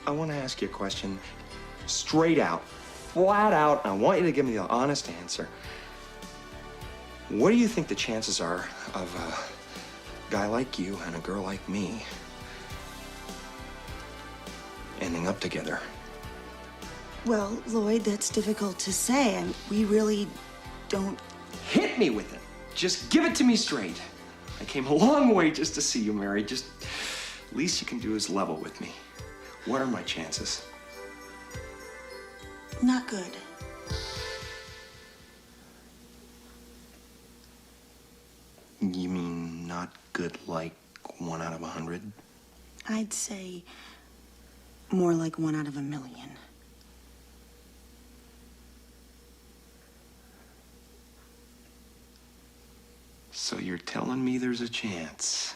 I want to ask you a question straight out, flat out, and I want you to give me the honest answer. What do you think the chances are of a guy like you and a girl like me ending up together? Well, Lloyd, that's difficult to say. We really don't... Hit me with it. Just give it to me straight. I came a long way just to see you married. Just, least you can do is level with me. What are my chances? Not good. You mean not good like 1 out of 100? I'd say more like 1 out of 1,000,000. So you're telling me there's a chance?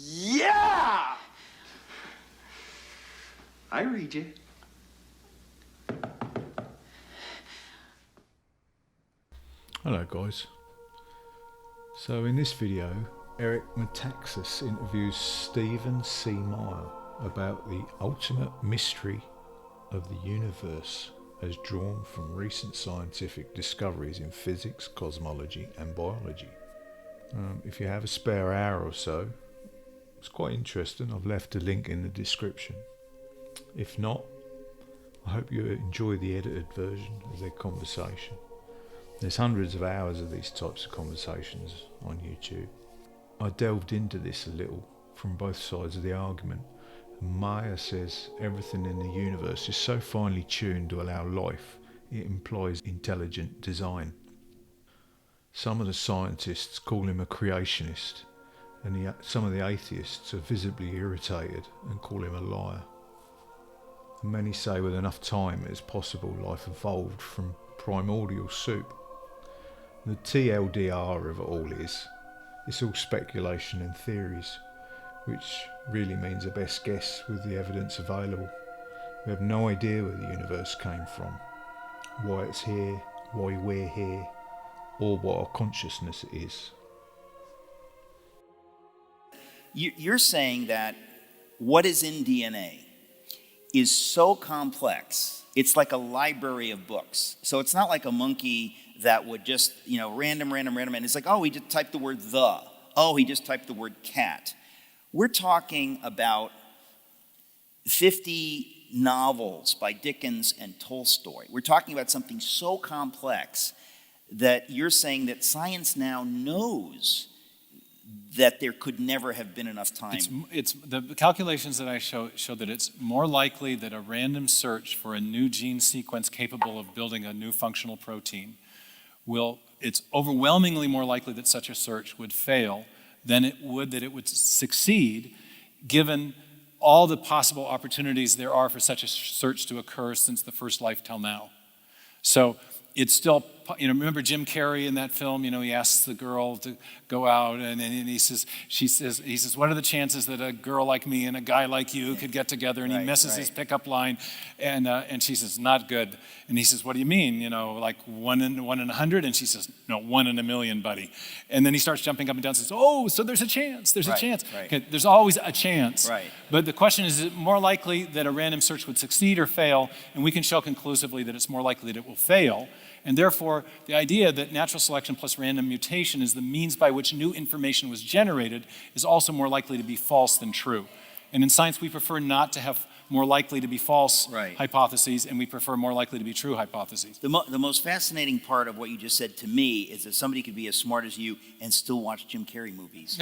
Yeah! I read you. Hello guys. So in this video, Eric Metaxas interviews Stephen C. Meyer about the ultimate mystery of the universe as drawn from recent scientific discoveries in physics, cosmology and biology. If you have a spare hour or so, it's quite interesting. I've left a link in the description. If not, I hope you enjoy the edited version of their conversation. There's hundreds of hours of these types of conversations on YouTube. I delved into this a little from both sides of the argument. Meyer says everything in the universe is so finely tuned to allow life, it implies intelligent design. Some of the scientists call him a creationist, and some of the atheists are visibly irritated and call him a liar. And many say with enough time it is possible life evolved from primordial soup. The TLDR of it all is, it's all speculation and theories, which really means a best guess with the evidence available. We have no idea where the universe came from, why it's here, why we're here, or what our consciousness is. You're saying that what is in DNA is so complex, it's like a library of books. So it's not like a monkey that would just, random, and it's like, oh, he just typed the word the. Oh, he just typed the word cat. We're talking about 50 novels by Dickens and Tolstoy. We're talking about something so complex that you're saying that science now knows that there could never have been enough time. It's the calculations that I show that it's more likely that a random search for a new gene sequence capable of building a new functional protein it's overwhelmingly more likely that such a search would fail than it would succeed, given all the possible opportunities there are for such a search to occur since the first life till now. So it's still, remember Jim Carrey in that film, he asks the girl to go out and he says, what are the chances that a girl like me and a guy like you could get together? And he messes his pickup line and she says, not good. And he says, what do you mean? Like 1 in 100? And she says, no, 1 in 1,000,000, buddy. And then he starts jumping up and down and says, oh, so there's a chance, there's a chance. Okay, there's always a chance. Right. But the question is it more likely that a random search would succeed or fail? And we can show conclusively that it's more likely that it will fail. And therefore, the idea that natural selection plus random mutation is the means by which new information was generated is also more likely to be false than true. And in science, we prefer not to have more likely to be false hypotheses, and we prefer more likely to be true hypotheses. The most fascinating part of what you just said to me is that somebody could be as smart as you and still watch Jim Carrey movies.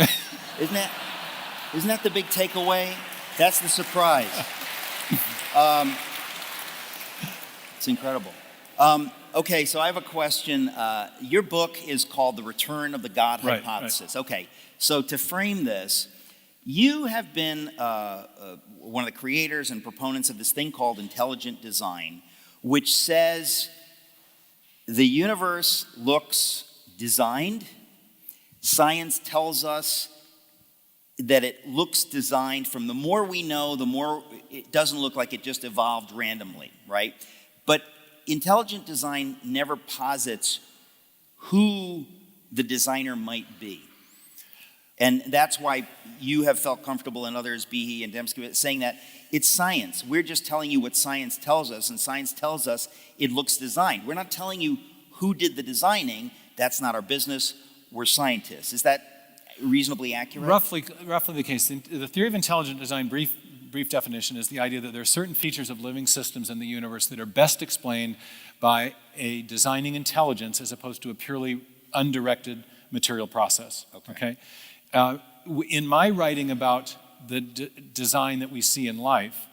Isn't that the big takeaway? That's the surprise. It's incredible. Okay, so I have a question. Your book is called The Return of the God Hypothesis. Right. Okay, so to frame this, you have been one of the creators and proponents of this thing called intelligent design, which says the universe looks designed. Science tells us that it looks designed. From the more we know, the more it doesn't look like it just evolved randomly, right? But intelligent design never posits who the designer might be. And that's why you have felt comfortable, and others, Behe and Dembski, saying that it's science. We're just telling you what science tells us, and science tells us it looks designed. We're not telling you who did the designing. That's not our business. We're scientists. Is that reasonably accurate? Roughly the case. The theory of intelligent design, brief definition, is the idea that there are certain features of living systems in the universe that are best explained by a designing intelligence as opposed to a purely undirected material process. Okay? In my writing about the design that we see in life,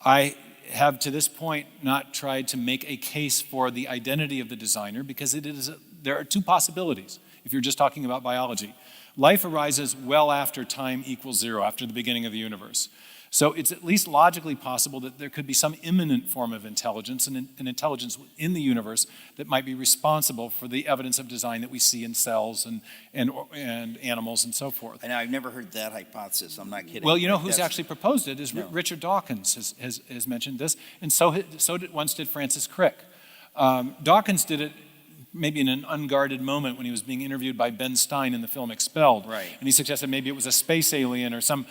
I have to this point not tried to make a case for the identity of the designer, because there are two possibilities if you're just talking about biology. Life arises well after time equals zero, after the beginning of the universe. So it's at least logically possible that there could be some imminent form of intelligence, an intelligence in the universe that might be responsible for the evidence of design that we see in cells and animals and so forth. And I've never heard that hypothesis. I'm not kidding. Well, you know who's actually proposed it is Richard Dawkins has mentioned this, and once did Francis Crick. Dawkins did it maybe in an unguarded moment when he was being interviewed by Ben Stein in the film Expelled. Right. And he suggested maybe it was a space alien or some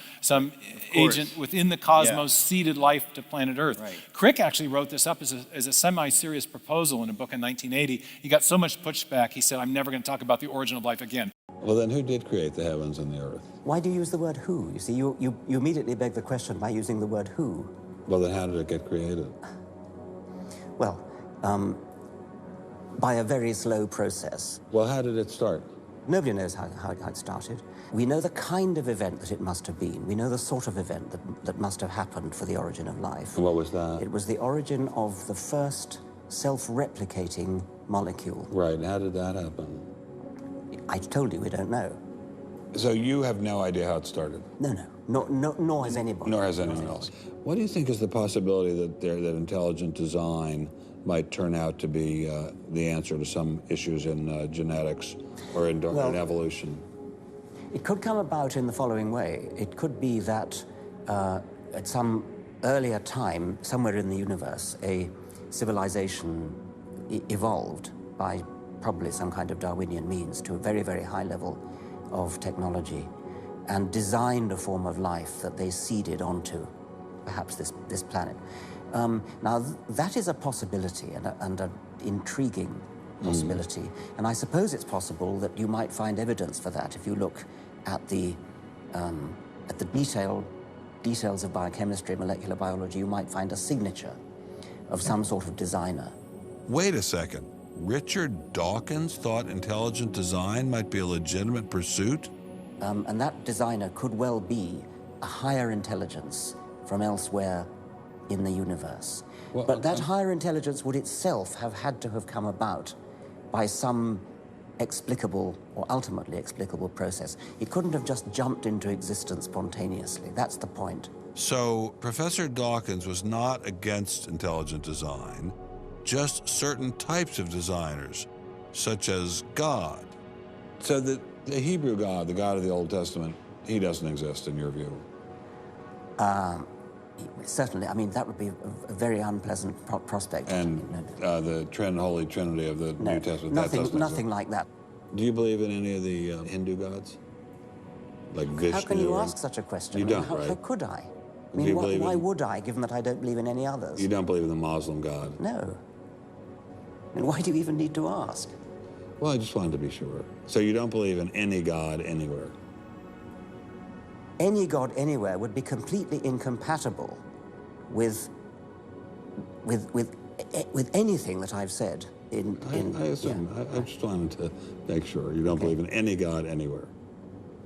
agent within the cosmos seeded life to planet Earth. Right. Crick actually wrote this up as a semi-serious proposal in a book in 1980. He got so much pushback, he said, I'm never going to talk about the origin of life again. Well, then who did create the heavens and the earth? Why do you use the word who? You see, you immediately beg the question by using the word who. Well, then how did it get created? Well, by a very slow process. Well, how did it start? Nobody knows how it started. We know the kind of event that it must have been. We know the sort of event that must have happened for the origin of life. And what was that? It was the origin of the first self-replicating molecule. Right, and how did that happen? I told you we don't know. So you have no idea how it started? No, nor has anybody. Nor has anyone else. What do you think is the possibility that intelligent design might turn out to be the answer to some issues in genetics or in evolution? It could come about in the following way. It could be that at some earlier time, somewhere in the universe, a civilization evolved by probably some kind of Darwinian means to a very, very high level of technology and designed a form of life that they seeded onto perhaps this planet. Now, that is a possibility and an intriguing possibility. And I suppose it's possible that you might find evidence for that if you look at the details of biochemistry, molecular biology. You might find a signature of some sort of designer. Wait a second. Richard Dawkins thought intelligent design might be a legitimate pursuit? And that designer could well be a higher intelligence from elsewhere in the universe. Well, but that higher intelligence would itself have had to have come about by some explicable or ultimately explicable process. It couldn't have just jumped into existence spontaneously. That's the point. So Professor Dawkins was not against intelligent design, just certain types of designers, such as God. So the Hebrew God, the God of the Old Testament, he doesn't exist in your view? Certainly. I mean, that would be a very unpleasant prospect. And the Holy Trinity of the New Testament, nothing like that. Do you believe in any of the Hindu gods? Like Vishnu? How can you ask such a question? You don't, how, right? How could I? I mean, why would I, given that I don't believe in any others? You don't believe in the Muslim God? No. And why do you even need to ask? Well, I just wanted to be sure. So you don't believe in any God anywhere? Any God anywhere would be completely incompatible with anything that I've said I assume. Yeah. I just wanted to make sure. You don't believe in any God anywhere?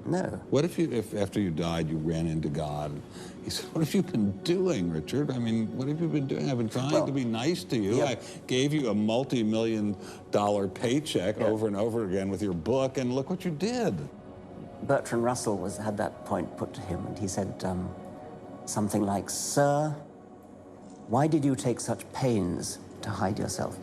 No. What if after you died you ran into God? He said, what have you been doing, Richard? I mean, what have you been doing? I've been trying to be nice to you. Yeah. I gave you a multi-million-dollar paycheck over and over again with your book, and look what you did. Bertrand Russell had that point put to him, and he said something like, "Sir, why did you take such pains to hide yourself?"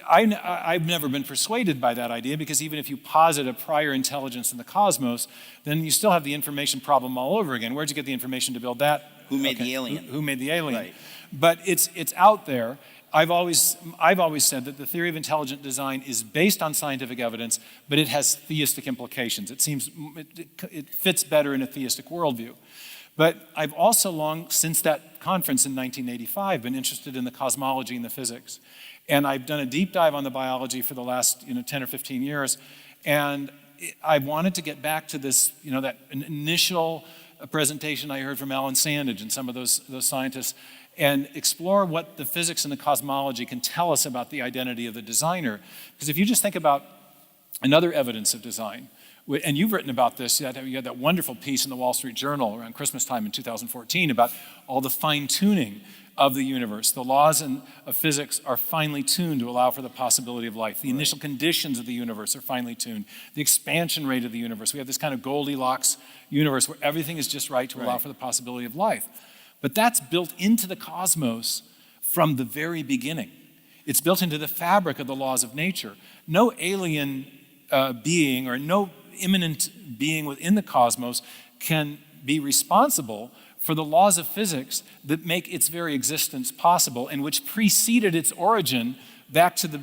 I've never been persuaded by that idea, because even if you posit a prior intelligence in the cosmos, then you still have the information problem all over again. Where'd you get the information to build that? Who made the alien? Who made the alien? Right. But it's out there. I've always said that the theory of intelligent design is based on scientific evidence, but it has theistic implications. It seems it fits better in a theistic worldview. But I've also long, since that conference in 1985, been interested in the cosmology and the physics. And I've done a deep dive on the biology for the last 10 or 15 years. And I wanted to get back to this, that initial presentation I heard from Alan Sandage and some of those scientists, and explore what the physics and the cosmology can tell us about the identity of the designer. Because if you just think about another evidence of design, and you've written about this, you had that wonderful piece in the Wall Street Journal around Christmas time in 2014 about all the fine-tuning of the universe. The laws of physics are finely tuned to allow for the possibility of life. The initial conditions of the universe are finely tuned. The expansion rate of the universe. We have this kind of Goldilocks universe where everything is just right to allow for the possibility of life. But that's built into the cosmos from the very beginning. It's built into the fabric of the laws of nature. No alien being or no immanent being within the cosmos can be responsible for the laws of physics that make its very existence possible and which preceded its origin back to the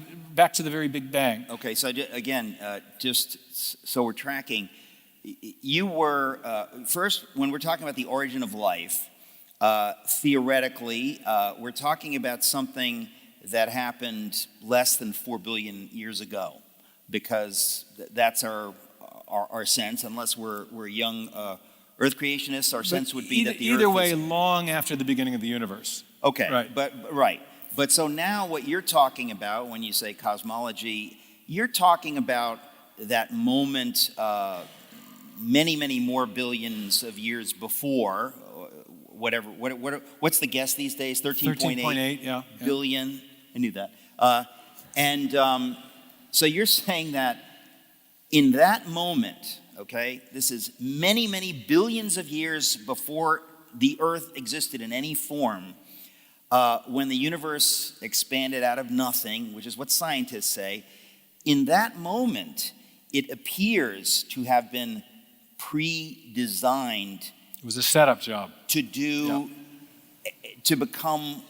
very Big Bang. Okay, so again, just so we're tracking, you were, first, when we're talking about the origin of life, theoretically, we're talking about something that happened less than 4 billion years ago, because that's our sense, unless we're young Earth creationists, our sense would be that the either Earth way, is... long after the beginning of the universe. Okay, right. But so now what you're talking about when you say cosmology, you're talking about that moment many, many more billions of years before, whatever. What's the guess these days? 13.8 billion. I knew that. So you're saying that in that moment, okay, this is many, many billions of years before the Earth existed in any form, when the universe expanded out of nothing, which is what scientists say, in that moment, it appears to have been pre-designed. It was a setup job. To become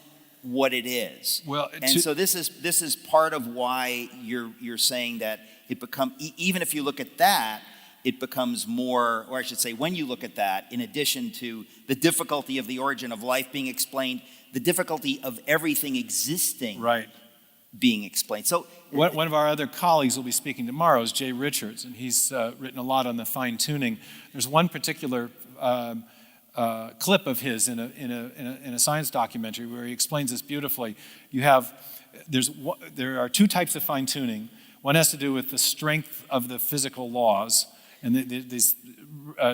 what it is. Well, so this is part of why you're saying that it even if you look at that, it becomes more, or I should say, when you look at that, in addition to the difficulty of the origin of life being explained, the difficulty of everything existing being explained. So one of our other colleagues will be speaking tomorrow is Jay Richards, and he's written a lot on the fine-tuning. There's one particular clip of his in a science documentary where he explains this beautifully. There are two types of fine-tuning. One has to do with the strength of the physical laws, and these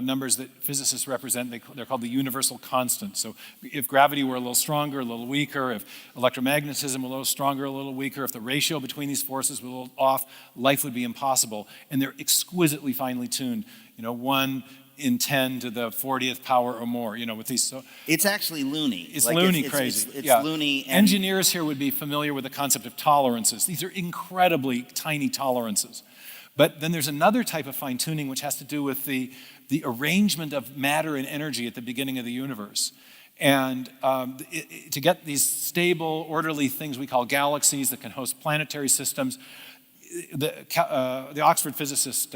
numbers that physicists represent, they're called the universal constant. So if gravity were a little stronger, a little weaker, if electromagnetism were a little stronger, a little weaker, if the ratio between these forces were a little off, life would be impossible. And they're exquisitely finely tuned. 1 in 10 to the 40th power or more, with these. So it's actually loony. It's loony crazy. It's loony. And engineers here would be familiar with the concept of tolerances. These are incredibly tiny tolerances. But then there's another type of fine-tuning which has to do with the arrangement of matter and energy at the beginning of the universe. And to get these stable, orderly things we call galaxies that can host planetary systems, the Oxford physicist,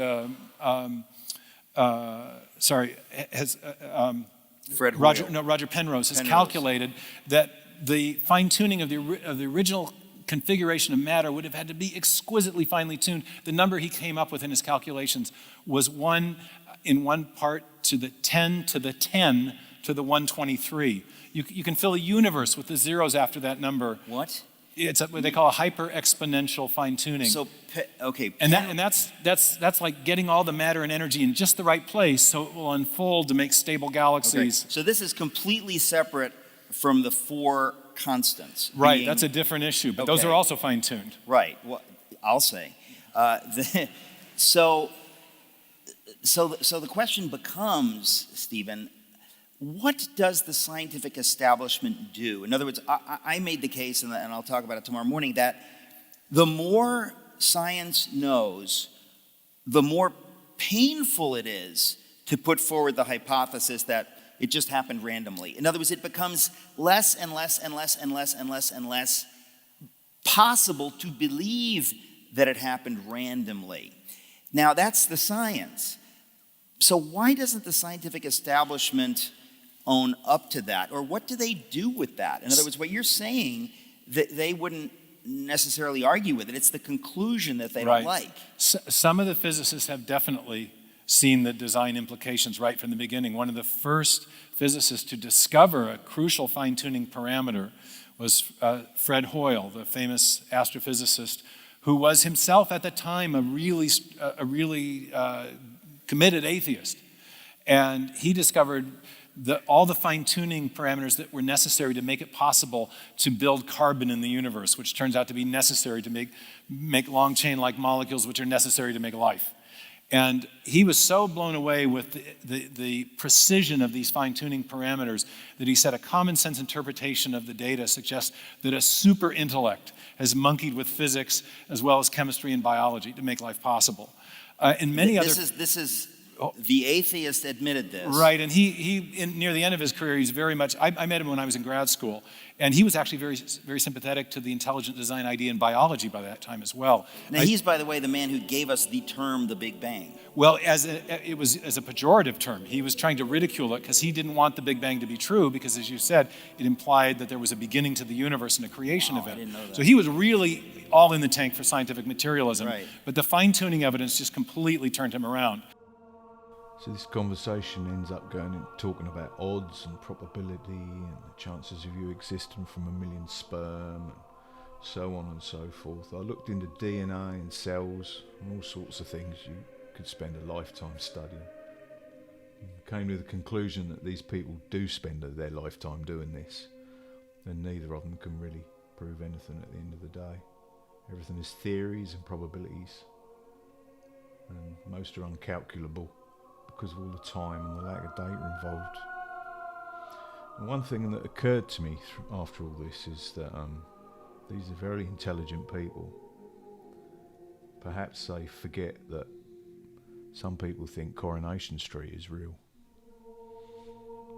Roger Penrose has calculated that the fine-tuning of the original configuration of matter would have had to be exquisitely finely tuned. The number he came up with in his calculations was 1 in 1 part to the 10 to the 10 to the 123. You can fill a universe with the zeros after that number. What? It's what they call a hyper-exponential fine-tuning. So, okay. And that's like getting all the matter and energy in just the right place so it will unfold to make stable galaxies. Okay. So this is completely separate from the 4 constants. Right, that's a different issue, but those are also fine-tuned. Right, well, I'll say. So the question becomes, Stephen, what does the scientific establishment do? In other words, I made the case, and I'll talk about it tomorrow morning, that the more science knows, the more painful it is to put forward the hypothesis that it just happened randomly. In other words, it becomes less and less and less and less and less and less possible to believe that it happened randomly. Now, that's the science. So why doesn't the scientific establishment own up to that? Or what do they do with that? In other words, what you're saying, that they wouldn't necessarily argue with it. It's the conclusion that they don't like. Some of the physicists have definitely seen the design implications right from the beginning. One of the first physicists to discover a crucial fine-tuning parameter was Fred Hoyle, the famous astrophysicist, who was himself at the time a really committed atheist. And he discovered all the fine-tuning parameters that were necessary to make it possible to build carbon in the universe, which turns out to be necessary to make long chain-like molecules, which are necessary to make life. And he was so blown away with the precision of these fine-tuning parameters that he said a common sense interpretation of the data suggests that a super intellect has monkeyed with physics as well as chemistry and biology to make life possible. This is the atheist admitted this. Right, and near the end of his career, he's very much, I met him when I was in grad school, and he was actually very, very sympathetic to the intelligent design idea in biology by that time as well. Now, he's, by the way, the man who gave us the term the Big Bang. Well, it was as a pejorative term. He was trying to ridicule it because he didn't want the Big Bang to be true because, as you said, it implied that there was a beginning to the universe and a creation event. I didn't know that. So he was really all in the tank for scientific materialism. Right. But the fine-tuning evidence just completely turned him around. So this conversation ends up going and talking about odds and probability and the chances of you existing from 1 million sperm and so on and so forth. I looked into DNA and cells and all sorts of things you could spend a lifetime studying. And came to the conclusion that these people do spend their lifetime doing this, and neither of them can really prove anything at the end of the day. Everything is theories and probabilities, and most are uncalculable because of all the time and the lack of data involved. And one thing that occurred to me after all this is that these are very intelligent people. Perhaps they forget that some people think Coronation Street is real.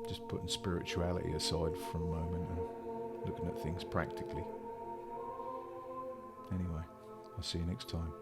Just putting spirituality aside for a moment and looking at things practically. Anyway, I'll see you next time.